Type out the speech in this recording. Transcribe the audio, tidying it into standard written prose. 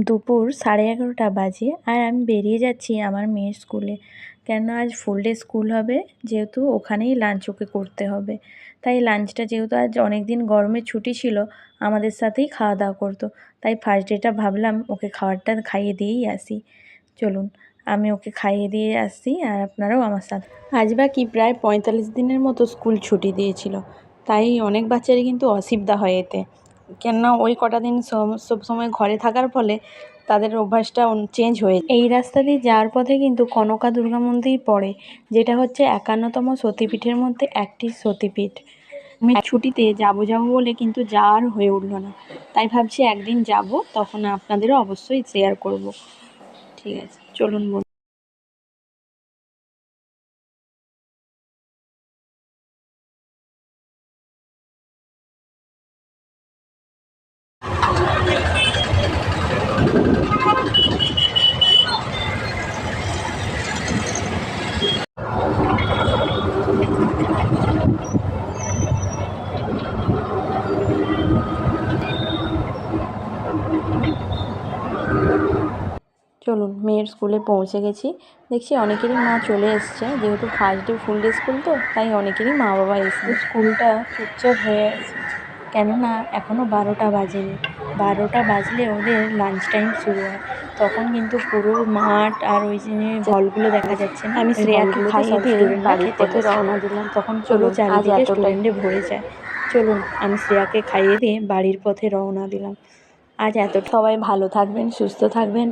দুপুর 11:30 বাজে, আর আমি বেরিয়ে যাচ্ছি আমার মেয়ের স্কুলে। কেন আজ ফুল ডে স্কুল হবে, যেহেতু ওখানেই লাঞ্চ ওকে করতে হবে। তাই লাঞ্চটা যেহেতু আজ অনেক দিন গরমের ছুটি ছিল, আমাদের সাথেই খাওয়া দাওয়া করতো। তাই ফার্স্ট ডেটা ভাবলাম ওকে খাবারটা খাইয়ে দিয়েই আসি। চলুন আমি ওকে খাইয়ে দিয়ে আসছি, আর আপনারাও আমার সাথে। আজ বাকি প্রায় 45 দিনের মতো স্কুল ছুটি দিয়েছিল, তাই অনেক বাচ্চারই কিন্তু অসুবিধা হয় এতে। কেননা ওই কটা দিন সব সময় ঘরে থাকার ফলে তাদের অভ্যাসটা চেঞ্জ হয়ে। এই রাস্তা দিয়ে যাওয়ার পথে কিন্তু কনকা দুর্গা মন্দির পড়ে, যেটা হচ্ছে 51তম সতীপীঠের মধ্যে একটি সতীপীঠ। আমি ছুটিতে যাবো বলে কিন্তু যাওয়ার হয়ে উঠল না, তাই ভাবছি একদিন যাব, তখন আপনাদেরও অবশ্যই শেয়ার করব। ঠিক আছে, চলুন। চলুন, মেয়ের স্কুলে পৌঁছে গেছি। দেখছি অনেকেরই মা চলে এসছে, যেহেতু ফার্স্ট ডে ফুল ডে স্কুল তো, তাই অনেকেরই মা বাবা এসছে। স্কুলটা চুপচাপ হয়ে আছে, কেননা এখনও 12টা বাজেনি। 12টা বাজলে ওদের লাঞ্চ টাইম শুরু হয়, তখন কিন্তু পুরো মাঠ আর ওই যে হলগুলো দেখা যাচ্ছে না। আমি শ্রেয়াকে খাইয়ে দিয়ে বাড়ির পথে রওনা দিলাম, তখন চলো চারিদিকে স্টুডেন্টে ভরে যায়। চলুন আমি শ্রেয়াকে খাইয়ে দিয়ে বাড়ির পথে রওনা দিলাম। আজ সবাই ভালো থাকবেন, সুস্থ থাকবেন।